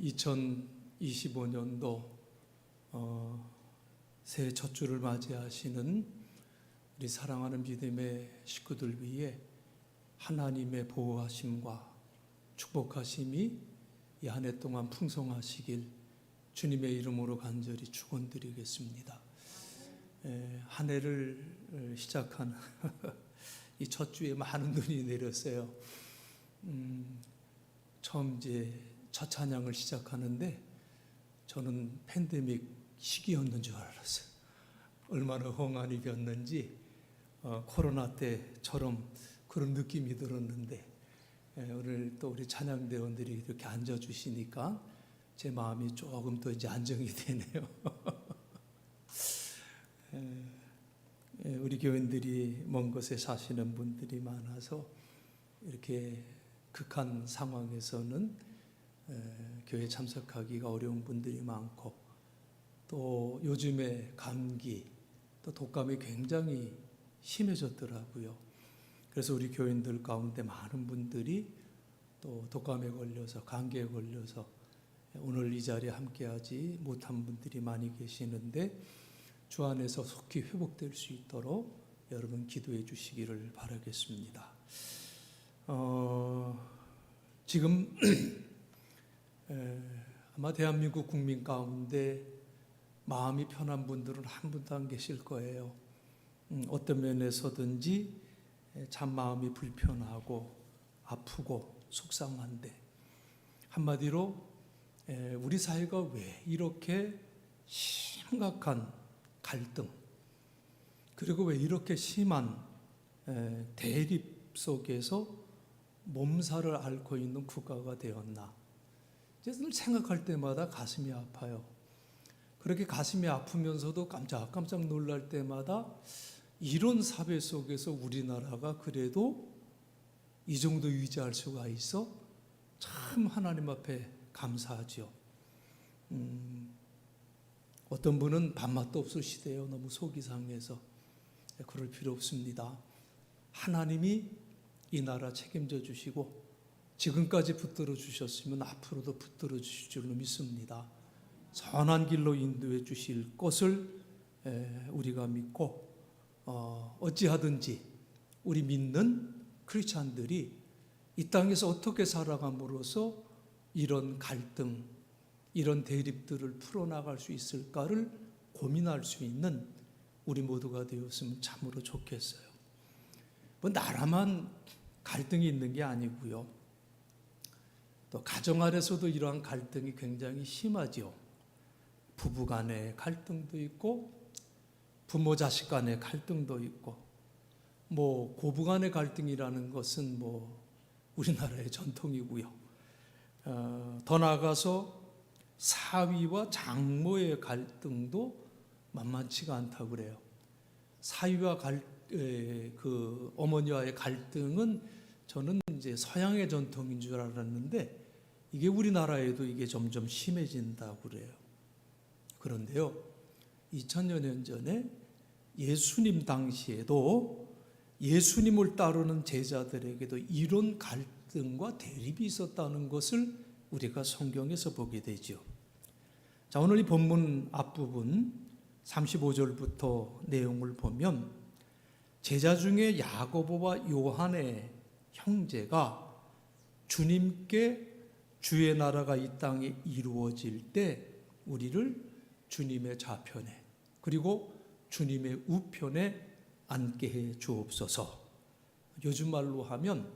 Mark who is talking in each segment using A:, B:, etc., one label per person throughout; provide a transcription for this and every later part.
A: 2025년도 새해 첫 주를 맞이하시는 우리 사랑하는 믿음의 식구들 위해 하나님의 보호하심과 축복하심이 이 한 해 동안 풍성하시길 주님의 이름으로 간절히 축원드리겠습니다. 한 해를 시작한 이 첫 주에 많은 눈이 내렸어요. 처음 이제 첫 찬양을 시작하는데 저는 팬데믹 시기였는 줄 알았어요. 얼마나 엉안이 겼는지 코로나 때처럼 그런 느낌이 들었는데 오늘 또 우리 찬양대원들이 이렇게 앉아주시니까 제 마음이 조금 더 이제 안정이 되네요. 우리 교인들이 먼 곳에 사시는 분들이 많아서 이렇게 극한 상황에서는 교회 참석하기가 어려운 분들이 많고 또 요즘에 감기 또 독감이 굉장히 심해졌더라고요. 그래서 우리 교인들 가운데 많은 분들이 또 독감에 걸려서 감기에 걸려서 오늘 이 자리에 함께하지 못한 분들이 많이 계시는데 주 안에서 속히 회복될 수 있도록 여러분 기도해 주시기를 바라겠습니다. 지금 아마 대한민국 국민 가운데 마음이 편한 분들은 한 분도 안 계실 거예요. 어떤 면에서든지 참 마음이 불편하고 아프고 속상한데 한마디로 우리 사회가 왜 이렇게 심각한 갈등 그리고 왜 이렇게 심한 대립 속에서 몸살을 앓고 있는 국가가 되었나. 늘 생각할 때마다 가슴이 아파요. 그렇게 가슴이 아프면서도 깜짝깜짝 놀랄 때마다 이런 사회 속에서 우리나라가 그래도 이 정도 유지할 수가 있어 참 하나님 앞에 감사하죠. 어떤 분은 밥맛도 없으시대요. 너무 속이 상해서. 그럴 필요 없습니다. 하나님이 이 나라 책임져 주시고 지금까지 붙들어 주셨으면 앞으로도 붙들어 주실 줄로 믿습니다. 선한 길로 인도해 주실 것을 우리가 믿고 어찌하든지 우리 믿는 크리스찬들이 이 땅에서 어떻게 살아감으로써 이런 갈등, 이런 대립들을 풀어나갈 수 있을까를 고민할 수 있는 우리 모두가 되었으면 참으로 좋겠어요. 뭐 나라만 갈등이 있는 게 아니고요. 또 가정 안에서도 이러한 갈등이 굉장히 심하죠. 부부 간의 갈등도 있고 부모 자식 간의 갈등도 있고 뭐 고부 간의 갈등이라는 것은 뭐 우리나라의 전통이고요. 더 나아가서 사위와 장모의 갈등도 만만치가 않다고 그래요. 사위와 그 어머니와의 갈등은 저는 이제 서양의 전통인 줄 알았는데 이게 우리나라에도 이게 점점 심해진다고 그래요. 그런데요, 2000여 년 전에 예수님 당시에도 예수님을 따르는 제자들에게도 이런 갈등과 대립이 있었다는 것을 우리가 성경에서 보게 되죠. 자, 오늘 이 본문 앞부분 35절부터 내용을 보면 제자 중에 야고보와 요한의 형제가 주님께 주의 나라가 이 땅에 이루어질 때 우리를 주님의 좌편에 그리고 주님의 우편에 앉게 해 주옵소서. 요즘 말로 하면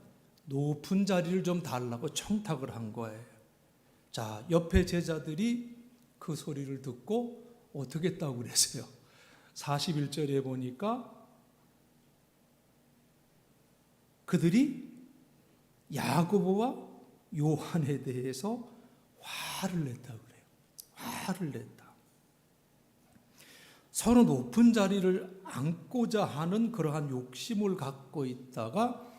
A: 높은 자리를 좀 달라고 청탁을 한 거예요. 자, 옆에 제자들이 그 소리를 듣고 어떻게 했다고 그랬어요? 41절에 보니까 그들이 야고보와 요한에 대해서 화를 냈다고 그래요. 화를 냈다. 서로 높은 자리를 앉고자 하는 그러한 욕심을 갖고 있다가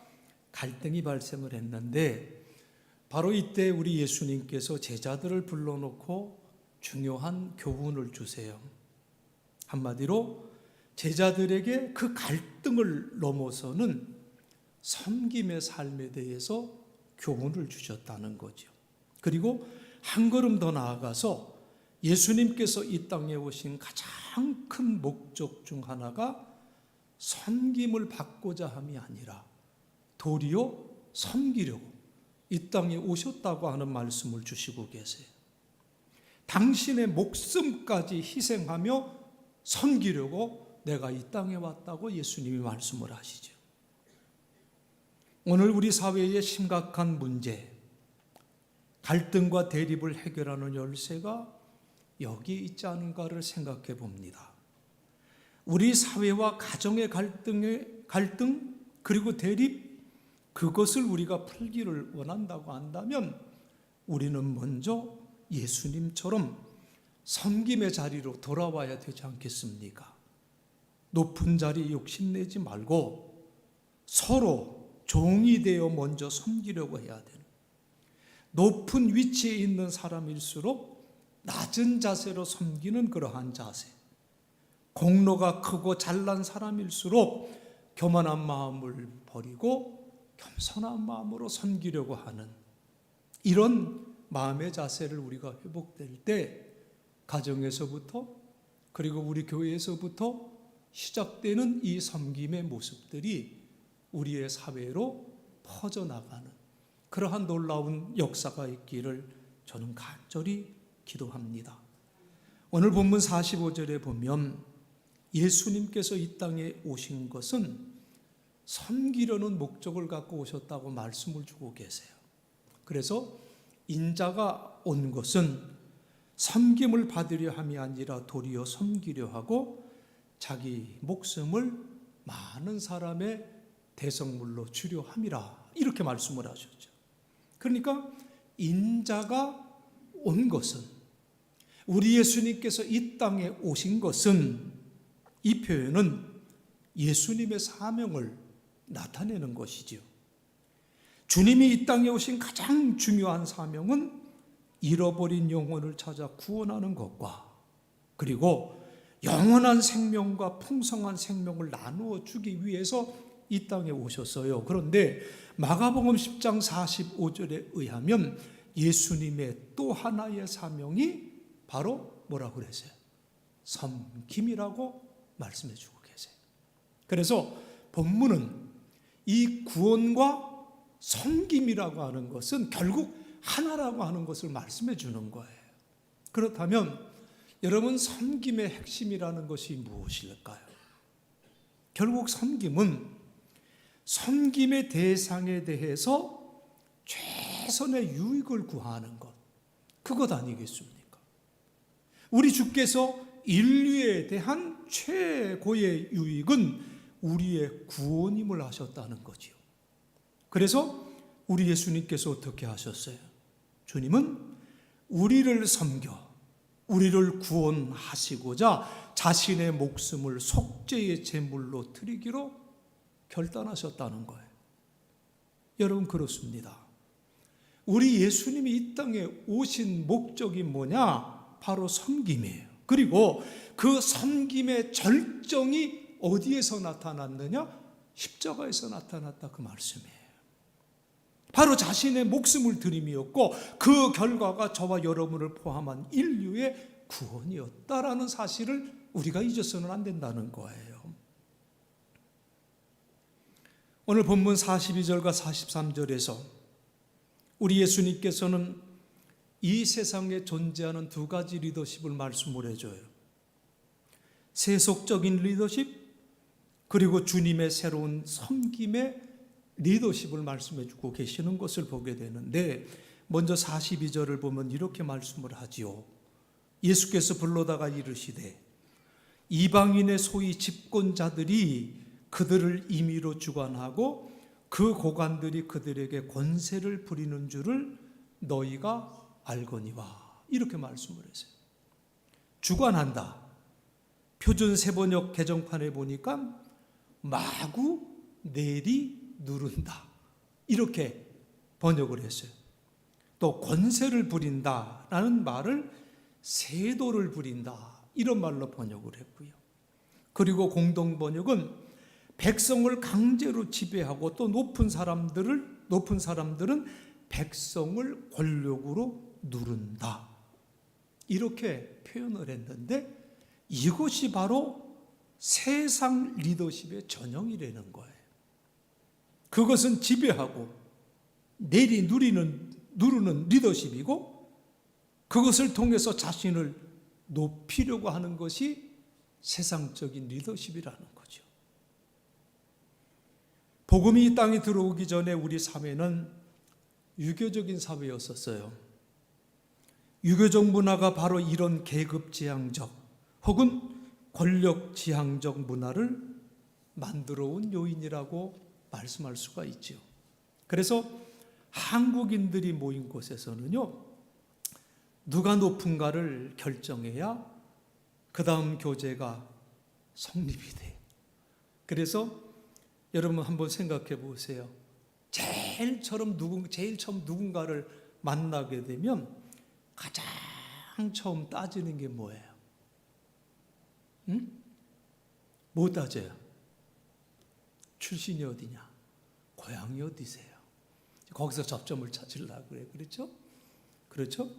A: 갈등이 발생을 했는데 바로 이때 우리 예수님께서 제자들을 불러놓고 중요한 교훈을 주세요. 한마디로 제자들에게 그 갈등을 넘어서는 섬김의 삶에 대해서 교훈을 주셨다는 거죠. 그리고 한 걸음 더 나아가서 예수님께서 이 땅에 오신 가장 큰 목적 중 하나가 섬김을 받고자 함이 아니라 도리어 섬기려고 이 땅에 오셨다고 하는 말씀을 주시고 계세요. 당신의 목숨까지 희생하며 섬기려고 내가 이 땅에 왔다고 예수님이 말씀을 하시죠. 오늘 우리 사회의 심각한 문제, 갈등과 대립을 해결하는 열쇠가 여기에 있지 않은가를 생각해 봅니다. 우리 사회와 가정의 갈등 그리고 대립, 그것을 우리가 풀기를 원한다고 한다면 우리는 먼저 예수님처럼 섬김의 자리로 돌아와야 되지 않겠습니까? 높은 자리에 욕심내지 말고 서로 종이 되어 먼저 섬기려고 해야 되는, 높은 위치에 있는 사람일수록 낮은 자세로 섬기는 그러한 자세, 공로가 크고 잘난 사람일수록 교만한 마음을 버리고 겸손한 마음으로 섬기려고 하는 이런 마음의 자세를 우리가 회복될 때 가정에서부터 그리고 우리 교회에서부터 시작되는 이 섬김의 모습들이 우리의 사회로 퍼져나가는 그러한 놀라운 역사가 있기를 저는 간절히 기도합니다. 오늘 본문 45절에 보면 예수님께서 이 땅에 오신 것은 섬기려는 목적을 갖고 오셨다고 말씀을 주고 계세요. 그래서 인자가 온 것은 섬김을 받으려 함이 아니라 도리어 섬기려 하고 자기 목숨을 많은 사람의 대성물로 주려 함이라, 이렇게 말씀을 하셨죠. 그러니까 인자가 온 것은, 우리 예수님께서 이 땅에 오신 것은, 이 표현은 예수님의 사명을 나타내는 것이지요. 주님이 이 땅에 오신 가장 중요한 사명은 잃어버린 영혼을 찾아 구원하는 것과 그리고 영원한 생명과 풍성한 생명을 나누어 주기 위해서 이 땅에 오셨어요. 그런데 마가복음 10장 45절에 의하면 예수님의 또 하나의 사명이 바로 뭐라고 그랬어요? 섬김이라고 말씀해 주고 계세요. 그래서 본문은 이 구원과 섬김이라고 하는 것은 결국 하나라고 하는 것을 말씀해 주는 거예요. 그렇다면 여러분, 섬김의 핵심이라는 것이 무엇일까요? 결국 섬김은 섬김의 대상에 대해서 최선의 유익을 구하는 것, 그것 아니겠습니까? 우리 주께서 인류에 대한 최고의 유익은 우리의 구원임을 하셨다는 거지요. 그래서 우리 예수님께서 어떻게 하셨어요? 주님은 우리를 섬겨 우리를 구원하시고자 자신의 목숨을 속죄의 제물로 드리기로 결단하셨다는 거예요. 여러분, 그렇습니다. 우리 예수님이 이 땅에 오신 목적이 뭐냐? 바로 섬김이에요. 그리고 그 섬김의 절정이 어디에서 나타났느냐? 십자가에서 나타났다, 그 말씀이에요. 바로 자신의 목숨을 드림이었고 그 결과가 저와 여러분을 포함한 인류의 구원이었다라는 사실을 우리가 잊어서는 안 된다는 거예요. 오늘 본문 42절과 43절에서 우리 예수님께서는 이 세상에 존재하는 두 가지 리더십을 말씀을 해줘요. 세속적인 리더십, 그리고 주님의 새로운 섬김의 리더십을 말씀해 주고 계시는 것을 보게 되는데, 먼저 42절을 보면 이렇게 말씀을 하지요. 예수께서 불러다가 이르시되 이방인의 소위 집권자들이 그들을 임의로 주관하고 그 고관들이 그들에게 권세를 부리는 줄을 너희가 알거니와, 이렇게 말씀을 했어요. 주관한다. 표준 세번역 개정판에 보니까 마구 내리 누른다, 이렇게 번역을 했어요. 또 권세를 부린다라는 말을 세도를 부린다, 이런 말로 번역을 했고요. 그리고 공동 번역은 백성을 강제로 지배하고 또 높은 사람들은 백성을 권력으로 누른다. 이렇게 표현을 했는데 이것이 바로 세상 리더십의 전형이라는 거예요. 그것은 지배하고 누르는 리더십이고 그것을 통해서 자신을 높이려고 하는 것이 세상적인 리더십이라는 거죠. 복음이 이 땅에 들어오기 전에 우리 사회는 유교적인 사회였었어요. 유교적 문화가 바로 이런 계급지향적 혹은 권력지향적 문화를 만들어 온 요인이라고 말씀할 수가 있죠. 그래서 한국인들이 모인 곳에서는요, 누가 높은가를 결정해야 그 다음 교제가 성립이 돼요. 그래서 여러분 한번 생각해 보세요. 제일 처음 누군가를 만나게 되면 가장 처음 따지는 게 뭐예요? 응? 뭐 따져요? 출신이 어디냐? 고향이 어디세요? 거기서 접점을 찾으려고 그래요. 그렇죠? 그렇죠?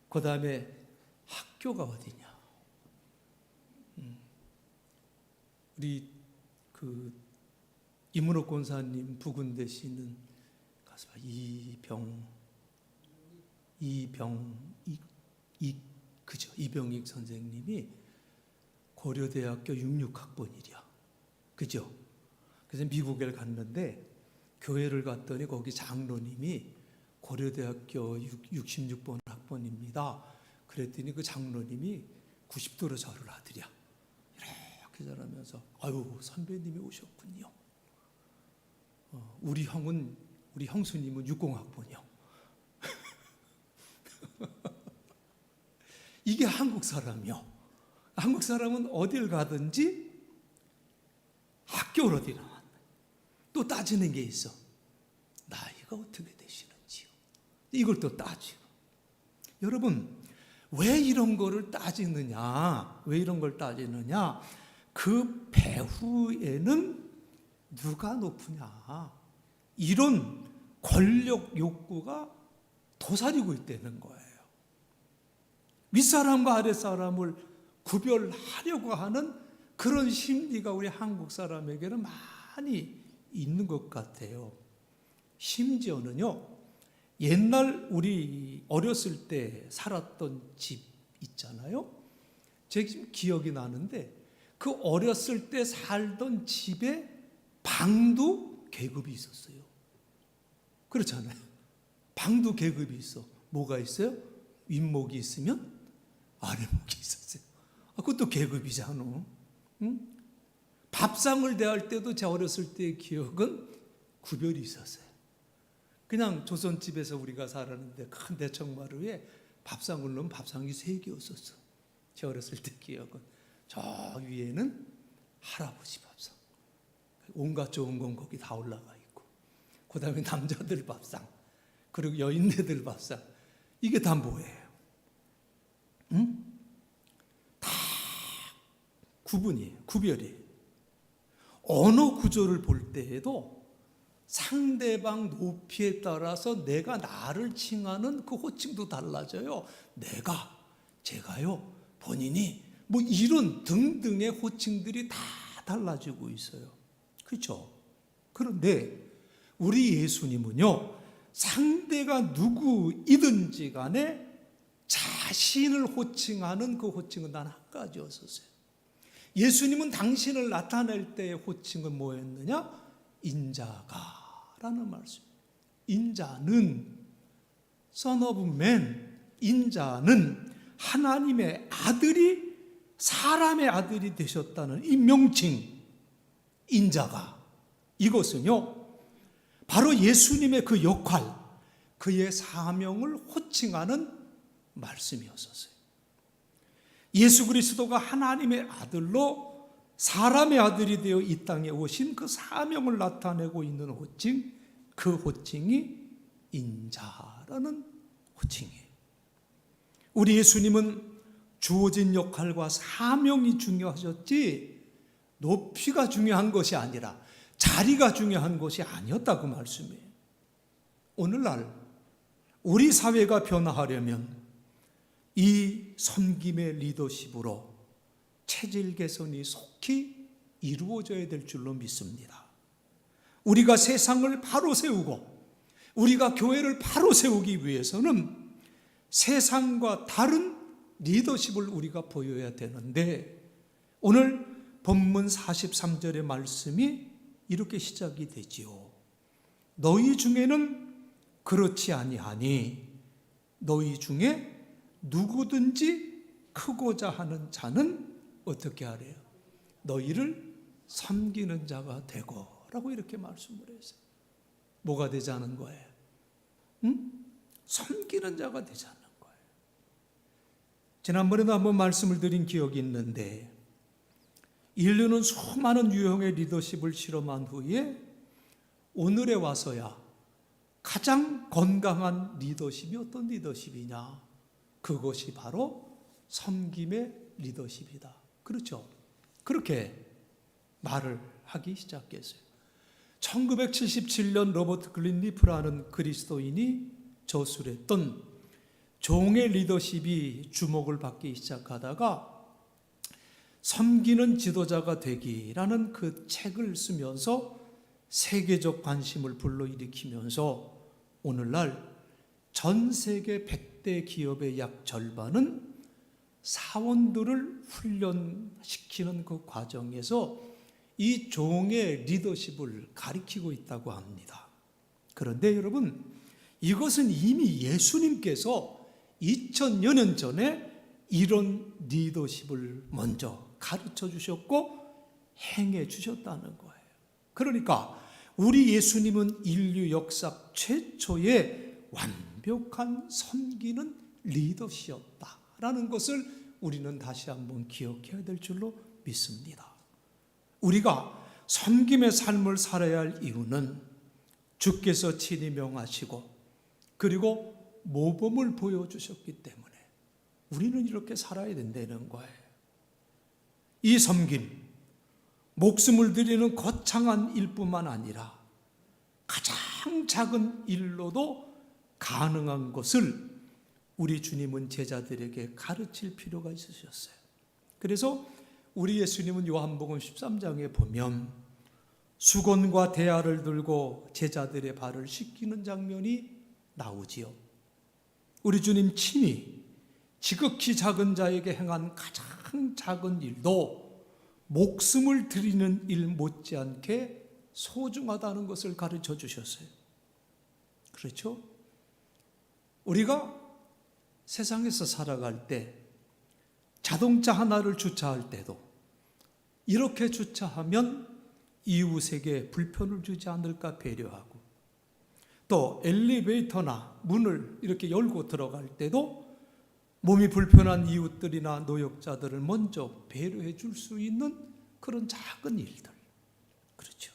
A: 그 다음에 학교가 어디냐? 우리 이문옥 권사님 부근 되시는 가수 이병익 선생님이 고려대학교 66학번이랴. 그죠? 그래서 미국에 갔는데 교회를 갔더니 거기 장로님이 고려대학교 66번 학번입니다. 그랬더니 그 장로님이 90도로 절을 하더랴. 이렇게 절하면서 아유 선배님이 오셨군요. 우리 형수님은 60학번이요. 이게 한국 사람이요. 한국 사람은 어딜 가든지 학교를 어디 나왔나 또 따지는 게 있어. 나이가 어떻게 되시는지요. 이걸 또 따지고. 여러분 왜 이런 거를 따지느냐? 왜 이런 걸 따지느냐? 그 배후에는 누가 높으냐? 이런 권력 욕구가 도사리고 있다는 거예요. 윗사람과 아랫사람을 구별하려고 하는 그런 심리가 우리 한국 사람에게는 많이 있는 것 같아요. 심지어는요, 옛날 우리 어렸을 때 살았던 집 있잖아요. 제 지금 기억이 나는데 그 어렸을 때 살던 집에 방도 계급이 있었어요. 그렇잖아요. 방도 계급이 있어. 뭐가 있어요? 윗목이 있으면 아랫목이 있었어요. 그것도 계급이잖아. 응? 밥상을 대할 때도 제 어렸을 때의 기억은 구별이 있었어요. 그냥 조선집에서 우리가 살았는데 큰 대청마루에 밥상을 넣으면 밥상이 3개였었어. 제 어렸을 때 기억은. 저 위에는 할아버지 밥상. 온갖 좋은 건 거기 다 올라가 있고. 그 다음에 남자들 밥상. 그리고 여인네들 밥상. 이게 다 뭐예요? 응? 다 구분이에요. 구별이에요. 언어 구조를 볼 때에도 상대방 높이에 따라서 내가 나를 칭하는 그 호칭도 달라져요. 내가, 제가요, 본인이 뭐 이런 등등의 호칭들이 다 달라지고 있어요. 그렇죠? 그런데 우리 예수님은요, 상대가 누구이든지 간에 자신을 호칭하는 그 호칭은 단 한 가지였었어요. 예수님은 당신을 나타낼 때의 호칭은 뭐였느냐? 인자가라는 말씀. 인자는 Son of Man, 인자는 하나님의 아들이 사람의 아들이 되셨다는 이 명칭, 인자가. 이것은요, 바로 예수님의 그 역할, 그의 사명을 호칭하는 말씀이었어요. 예수 그리스도가 하나님의 아들로 사람의 아들이 되어 이 땅에 오신 그 사명을 나타내고 있는 호칭, 그 호칭이 인자라는 호칭이에요. 우리 예수님은 주어진 역할과 사명이 중요하셨지 높이가 중요한 것이 아니라 자리가 중요한 것이 아니었다고 말씀해요. 오늘날 우리 사회가 변화하려면 이 섬김의 리더십으로 체질 개선이 속히 이루어져야 될 줄로 믿습니다. 우리가 세상을 바로 세우고 우리가 교회를 바로 세우기 위해서는 세상과 다른 리더십을 우리가 보여야 되는데, 오늘 본문 43절의 말씀이 이렇게 시작이 되지요. 너희 중에는 그렇지 아니하니 너희 중에 누구든지 크고자 하는 자는 어떻게 하래요? 너희를 섬기는 자가 되고 라고 이렇게 말씀을 했어요. 뭐가 되자는 거예요? 섬기는 자가 되자는 거예요. 지난번에도 한번 말씀을 드린 기억이 있는데, 인류는 수많은 유형의 리더십을 실험한 후에 오늘에 와서야 가장 건강한 리더십이 어떤 리더십이냐? 그것이 바로 섬김의 리더십이다. 그렇죠? 그렇게 말을 하기 시작했어요. 1977년 로버트 글린리프라는 그리스도인이 저술했던 종의 리더십이 주목을 받기 시작하다가 섬기는 지도자가 되기라는 그 책을 쓰면서 세계적 관심을 불러일으키면서 오늘날 전 세계 100대 기업의 약 절반은 사원들을 훈련시키는 그 과정에서 이 종의 리더십을 가리키고 있다고 합니다. 그런데 여러분, 이것은 이미 예수님께서 2000여 년 전에 이런 리더십을 먼저 가르쳐 주셨고 행해 주셨다는 거예요. 그러니까 우리 예수님은 인류 역사 최초의 완벽한 섬기는 리더시였다라는 것을 우리는 다시 한번 기억해야 될 줄로 믿습니다. 우리가 섬김의 삶을 살아야 할 이유는 주께서 친히 명하시고 그리고 모범을 보여주셨기 때문에 우리는 이렇게 살아야 된다는 거예요. 이 섬김, 목숨을 드리는 거창한 일뿐만 아니라 가장 작은 일로도 가능한 것을 우리 주님은 제자들에게 가르칠 필요가 있으셨어요. 그래서 우리 예수님은 요한복음 13장에 보면 수건과 대야를 들고 제자들의 발을 씻기는 장면이 나오지요. 우리 주님 친히 지극히 작은 자에게 행한 가장 작은 일도 목숨을 드리는 일 못지않게 소중하다는 것을 가르쳐 주셨어요. 그렇죠? 우리가 세상에서 살아갈 때 자동차 하나를 주차할 때도 이렇게 주차하면 이웃에게 불편을 주지 않을까 배려하고, 또 엘리베이터나 문을 이렇게 열고 들어갈 때도 몸이 불편한 이웃들이나 노역자들을 먼저 배려해 줄 수 있는 그런 작은 일들. 그렇죠.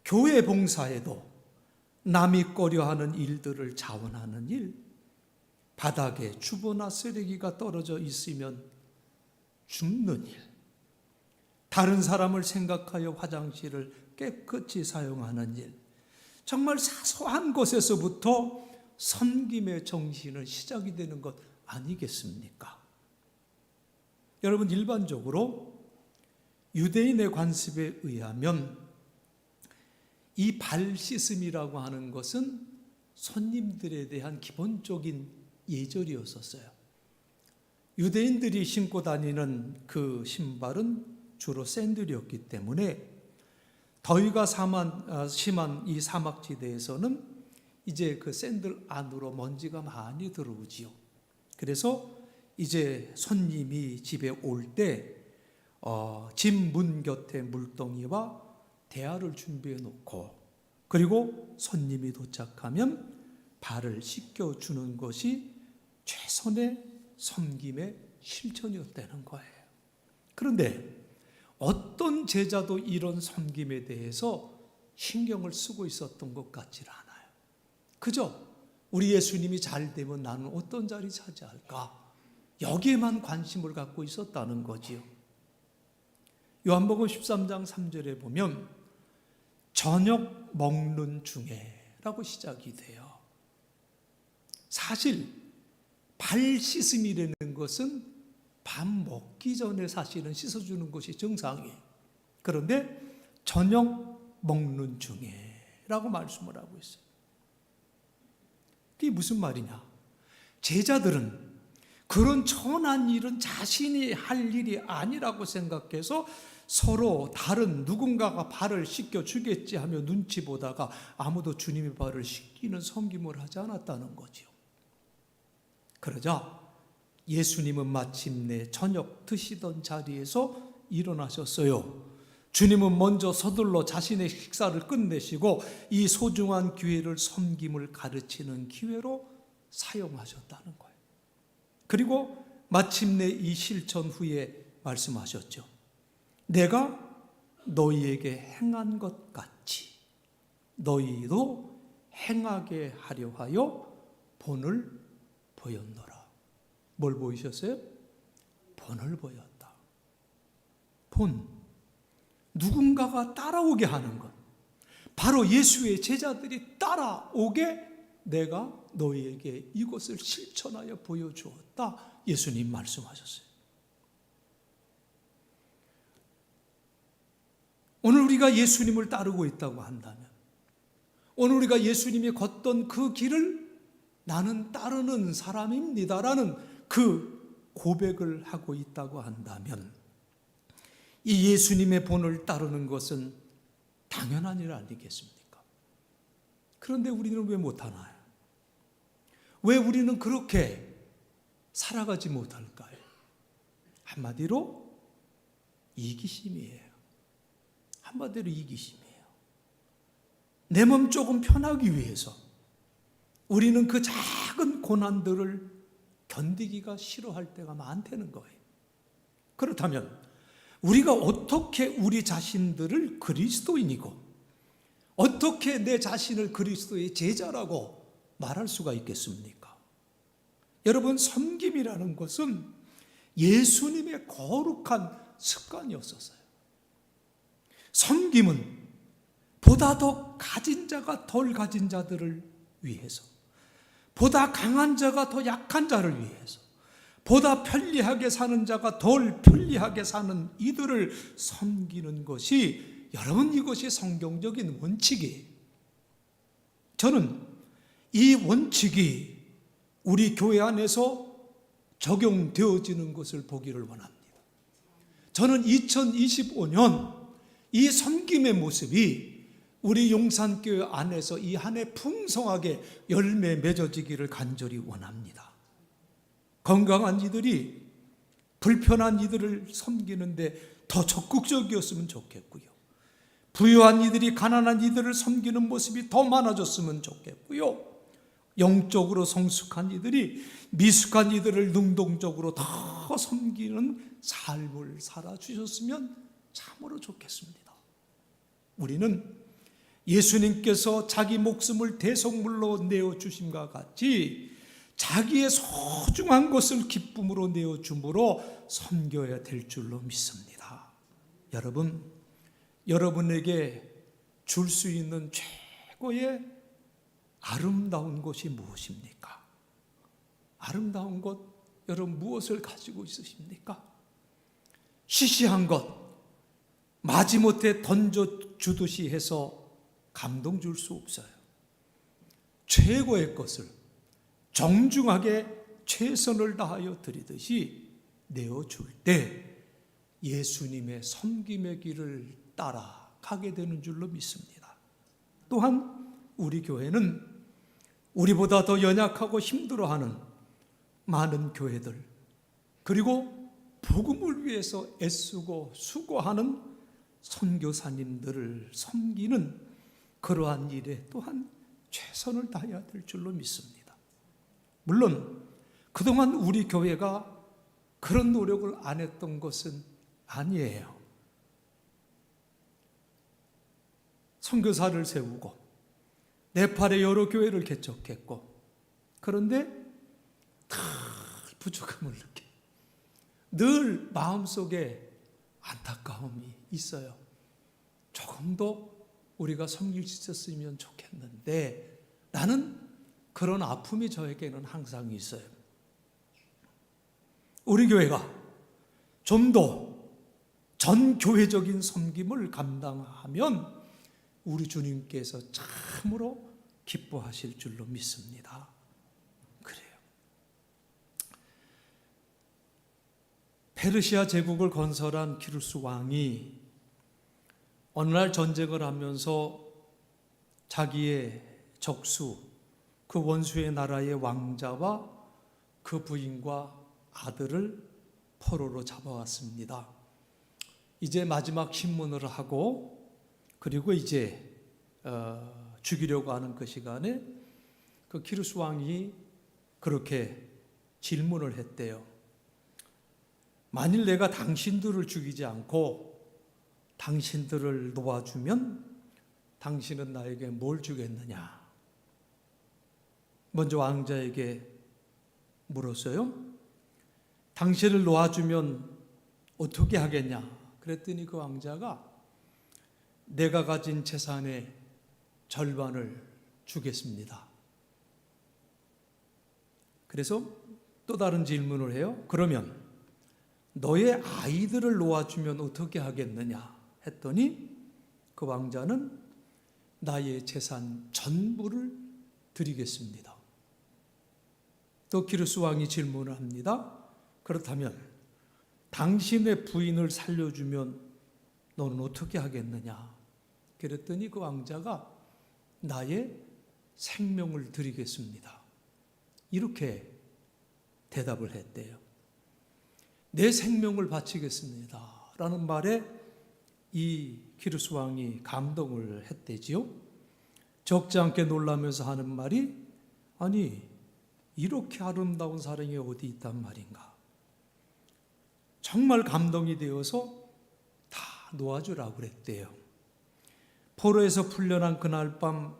A: 교회 봉사에도 남이 꺼려하는 일들을 자원하는 일, 바닥에 주보나 쓰레기가 떨어져 있으면 줍는 일, 다른 사람을 생각하여 화장실을 깨끗이 사용하는 일, 정말 사소한 것에서부터 섬김의 정신은 시작이 되는 것 아니겠습니까? 여러분, 일반적으로 유대인의 관습에 의하면 이 발 씻음이라고 하는 것은 손님들에 대한 기본적인 예절이었었어요. 유대인들이 신고 다니는 그 신발은 주로 샌들이었기 때문에 더위가 심한 이 사막지대에서는 이제 그 샌들 안으로 먼지가 많이 들어오지요. 그래서 이제 손님이 집에 올 때 집 문 곁에 물동이와 대야를 준비해 놓고, 그리고 손님이 도착하면 발을 씻겨주는 것이 최선의 섬김의 실천이었다는 거예요. 그런데 어떤 제자도 이런 섬김에 대해서 신경을 쓰고 있었던 것 같지는 않아요. 그저 우리 예수님이 잘 되면 나는 어떤 자리 차지할까? 여기에만 관심을 갖고 있었다는 거지요. 요한복음 13장 3절에 보면 저녁 먹는 중에 라고 시작이 돼요. 사실 발 씻음이라는 것은 밥 먹기 전에 사실은 씻어주는 것이 정상이에요. 그런데 저녁 먹는 중에 라고 말씀을 하고 있어요. 이게 무슨 말이냐? 제자들은 그런 천한 일은 자신이 할 일이 아니라고 생각해서 서로 다른 누군가가 발을 씻겨주겠지 하며 눈치 보다가 아무도 주님의 발을 씻기는 섬김을 하지 않았다는 거죠. 그러자 예수님은 마침내 저녁 드시던 자리에서 일어나셨어요. 주님은 먼저 서둘러 자신의 식사를 끝내시고 이 소중한 기회를 섬김을 가르치는 기회로 사용하셨다는 거예요. 그리고 마침내 이 실천 후에 말씀하셨죠. 내가 너희에게 행한 것 같이 너희도 행하게 하려 하여 본을 보였노라. 뭘 보이셨어요? 본을 보였다. 본. 누군가가 따라오게 하는 것. 바로 예수의 제자들이 따라오게 내가 너희에게 이것을 실천하여 보여주었다. 예수님 말씀하셨어요. 오늘 우리가 예수님을 따르고 있다고 한다면, 오늘 우리가 예수님이 걷던 그 길을 나는 따르는 사람입니다라는 그 고백을 하고 있다고 한다면, 이 예수님의 본을 따르는 것은 당연한 일 아니겠습니까? 그런데 우리는 왜 못하나요? 왜 우리는 그렇게 살아가지 못할까요? 한마디로 이기심이에요. 한마디로 이기심이에요. 내 몸 조금 편하기 위해서 우리는 그 작은 고난들을 견디기가 싫어할 때가 많다는 거예요. 그렇다면 우리가 어떻게 우리 자신들을 그리스도인이고 어떻게 내 자신을 그리스도의 제자라고 말할 수가 있겠습니까? 여러분, 섬김이라는 것은 예수님의 거룩한 습관이었었어요. 섬김은 보다 더 가진 자가 덜 가진 자들을 위해서, 보다 강한 자가 더 약한 자를 위해서, 보다 편리하게 사는 자가 덜 편리하게 사는 이들을 섬기는 것이, 여러분, 이것이 성경적인 원칙이에요. 저는 이 원칙이 우리 교회 안에서 적용되어지는 것을 보기를 원합니다. 저는 2025년 이 섬김의 모습이 우리 용산교회 안에서 이 한 해 풍성하게 열매 맺어지기를 간절히 원합니다. 건강한 이들이 불편한 이들을 섬기는데 더 적극적이었으면 좋겠고요. 부유한 이들이 가난한 이들을 섬기는 모습이 더 많아졌으면 좋겠고요. 영적으로 성숙한 이들이 미숙한 이들을 능동적으로 더 섬기는 삶을 살아주셨으면 참으로 좋겠습니다. 우리는 예수님께서 자기 목숨을 대속물로 내어주심과 같이 자기의 소중한 것을 기쁨으로 내어줌으로 섬겨야 될 줄로 믿습니다. 여러분, 여러분에게 줄 수 있는 최고의 아름다운 것이 무엇입니까? 아름다운 것, 여러분 무엇을 가지고 있으십니까? 시시한 것, 마지못해 던져주듯이 해서 감동 줄 수 없어요. 최고의 것을 정중하게 최선을 다하여 드리듯이 내어줄 때 예수님의 섬김의 길을 따라가게 되는 줄로 믿습니다. 또한 우리 교회는 우리보다 더 연약하고 힘들어하는 많은 교회들, 그리고 복음을 위해서 애쓰고 수고하는 선교사님들을 섬기는 그러한 일에 또한 최선을 다해야 될 줄로 믿습니다. 물론 그동안 우리 교회가 그런 노력을 안 했던 것은 아니에요. 선교사를 세우고 네팔에 여러 교회를 개척했고, 그런데 늘 부족함을 느껴요. 늘 마음속에 안타까움이 있어요. 조금 더 우리가 섬길 수 있었으면 좋겠는데 라는 그런 아픔이 저에게는 항상 있어요. 우리 교회가 좀 더 전 교회적인 섬김을 감당하면 우리 주님께서 참으로 기뻐하실 줄로 믿습니다. 그래요. 페르시아 제국을 건설한 키루스 왕이 어느 날 전쟁을 하면서 자기의 적수, 그 원수의 나라의 왕자와 그 부인과 아들을 포로로 잡아왔습니다. 이제 마지막 심문을 하고 그리고 이제 죽이려고 하는 그 시간에 그 키루스 왕이 그렇게 질문을 했대요. 만일 내가 당신들을 죽이지 않고 당신들을 놓아주면 당신은 나에게 뭘 주겠느냐? 먼저 왕자에게 물었어요. 당신을 놓아주면 어떻게 하겠냐? 그랬더니 그 왕자가 내가 가진 재산의 절반을 주겠습니다. 그래서 또 다른 질문을 해요. 그러면 너의 아이들을 놓아주면 어떻게 하겠느냐? 했더니 그 왕자는 나의 재산 전부를 드리겠습니다. 또 키루스 왕이 질문을 합니다. 그렇다면 당신의 부인을 살려주면 너는 어떻게 하겠느냐? 그랬더니 그 왕자가 나의 생명을 드리겠습니다. 이렇게 대답을 했대요. 내 생명을 바치겠습니다. 라는 말에 이 키루스 왕이 감동을 했대지요. 적지 않게 놀라면서 하는 말이 아니 이렇게 아름다운 사랑이 어디 있단 말인가. 정말 감동이 되어서 다 놓아주라고 그랬대요. 포로에서 풀려난 그날 밤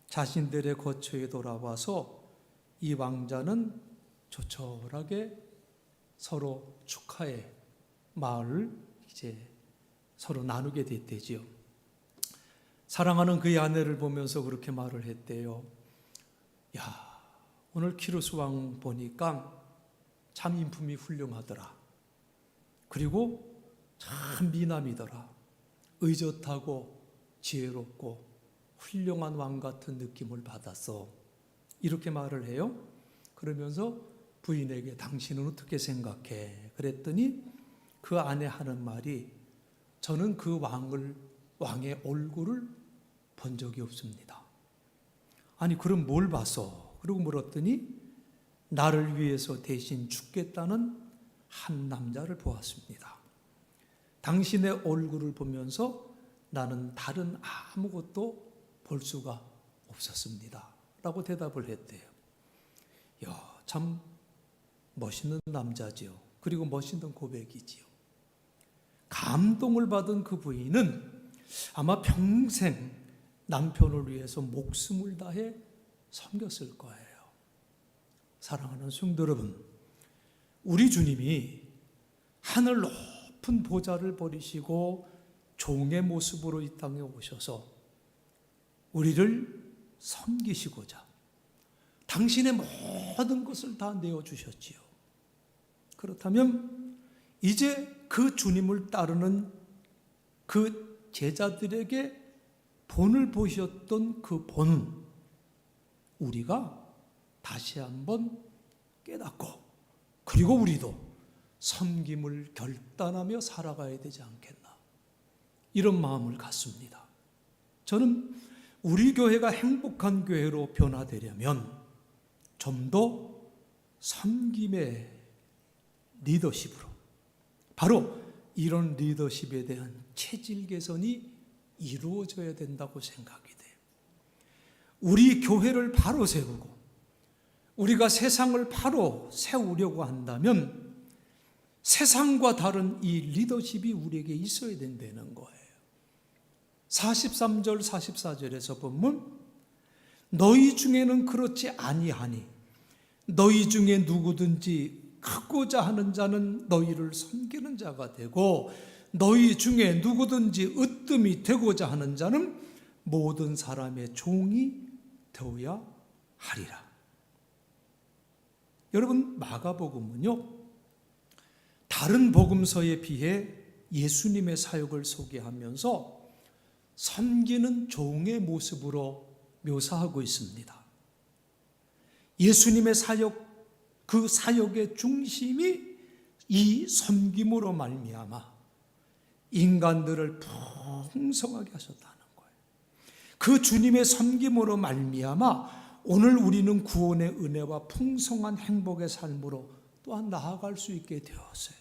A: 자신들의 거처에 돌아와서 이 왕자는 조촐하게 서로 축하의 말을 이제 서로 나누게 됐대지요. 사랑하는 그의 아내를 보면서 그렇게 말을 했대요. 야, 오늘 키루스 왕 보니까 참 인품이 훌륭하더라. 그리고 참 미남이더라. 의젓하고 지혜롭고 훌륭한 왕 같은 느낌을 받았어. 이렇게 말을 해요. 그러면서 부인에게 당신은 어떻게 생각해? 그랬더니 그 아내 하는 말이 저는 그 왕의 얼굴을 본 적이 없습니다. 아니 그럼 뭘 봤어? 그리고 물었더니 나를 위해서 대신 죽겠다는 한 남자를 보았습니다. 당신의 얼굴을 보면서 나는 다른 아무것도 볼 수가 없었습니다. 라고 대답을 했대요. 야, 참 멋있는 남자지요. 그리고 멋있는 고백이지요. 감동을 받은 그 부인은 아마 평생 남편을 위해서 목숨을 다해 섬겼을 거예요. 사랑하는 성도 여러분, 우리 주님이 하늘 높은 보좌를 버리시고 종의 모습으로 이 땅에 오셔서 우리를 섬기시고자 당신의 모든 것을 다 내어주셨지요. 그렇다면 이제 그 주님을 따르는 그 제자들에게 본을 보셨던 그 본은 우리가 다시 한번 깨닫고 그리고 우리도 섬김을 결단하며 살아가야 되지 않겠나, 이런 마음을 갖습니다. 저는 우리 교회가 행복한 교회로 변화되려면 좀 더 섬김의 리더십으로, 바로 이런 리더십에 대한 체질 개선이 이루어져야 된다고 생각이 돼요. 우리 교회를 바로 세우고 우리가 세상을 바로 세우려고 한다면 세상과 다른 이 리더십이 우리에게 있어야 된다는 거예요. 43절 44절에서 보면 너희 중에는 그렇지 아니하니 너희 중에 누구든지 크고자 하는 자는 너희를 섬기는 자가 되고 너희 중에 누구든지 으뜸이 되고자 하는 자는 모든 사람의 종이 되어야 하리라. 여러분, 마가복음은요, 다른 복음서에 비해 예수님의 사역을 소개하면서 섬기는 종의 모습으로 묘사하고 있습니다. 예수님의 사역, 그 사역의 중심이 이 섬김으로 말미암아 인간들을 풍성하게 하셨다는 거예요. 그 주님의 섬김으로 말미암아 오늘 우리는 구원의 은혜와 풍성한 행복의 삶으로 또한 나아갈 수 있게 되었어요.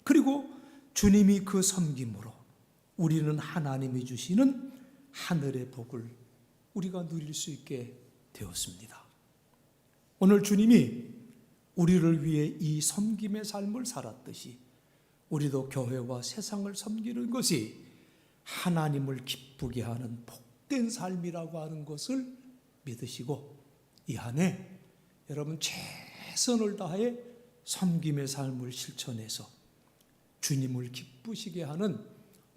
A: 그리고 주님이 그 섬김으로 우리는 하나님이 주시는 하늘의 복을 우리가 누릴 수 있게 되었습니다. 오늘 주님이 우리를 위해 이 섬김의 삶을 살았듯이 우리도 교회와 세상을 섬기는 것이 하나님을 기쁘게 하는 복된 삶이라고 하는 것을 믿으시고 이 한해 여러분 최선을 다해 섬김의 삶을 실천해서 주님을 기쁘시게 하는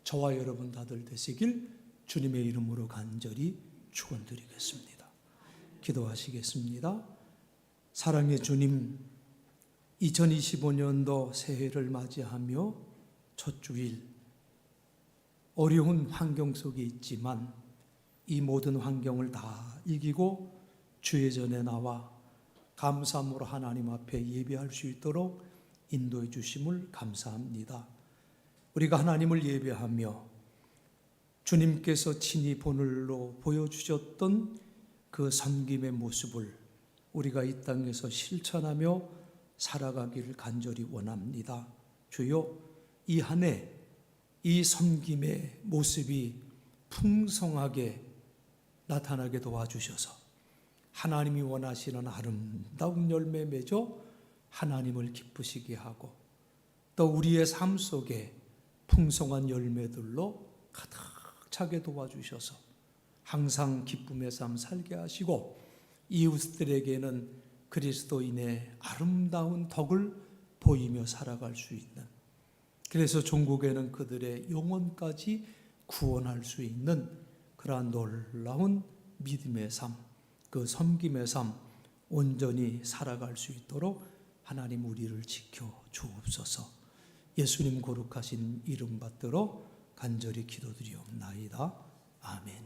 A: 저와 여러분 다들 되시길 주님의 이름으로 간절히 축원드리겠습니다. 기도하시겠습니다. 사랑의 주님, 2025년도 새해를 맞이하며 첫 주일 어려운 환경 속에 있지만 이 모든 환경을 다 이기고 주의 전에 나와 감사함으로 하나님 앞에 예배할 수 있도록 인도해 주심을 감사합니다. 우리가 하나님을 예배하며 주님께서 친히 본을로 보여주셨던 그 섬김의 모습을 우리가 이 땅에서 실천하며 살아가기를 간절히 원합니다. 주여, 이 한 해 이 섬김의 모습이 풍성하게 나타나게 도와주셔서 하나님이 원하시는 아름다운 열매 맺어 하나님을 기쁘시게 하고 또 우리의 삶 속에 풍성한 열매들로 가득 차게 도와주셔서 항상 기쁨의 삶 살게 하시고 이웃들에게는 그리스도인의 아름다운 덕을 보이며 살아갈 수 있는, 그래서 종국에는 그들의 영혼까지 구원할 수 있는 그러한 놀라운 믿음의 삶, 그 섬김의 삶 온전히 살아갈 수 있도록 하나님 우리를 지켜 주옵소서. 예수님 거룩하신 이름 받들어 간절히 기도드리옵나이다. 아멘.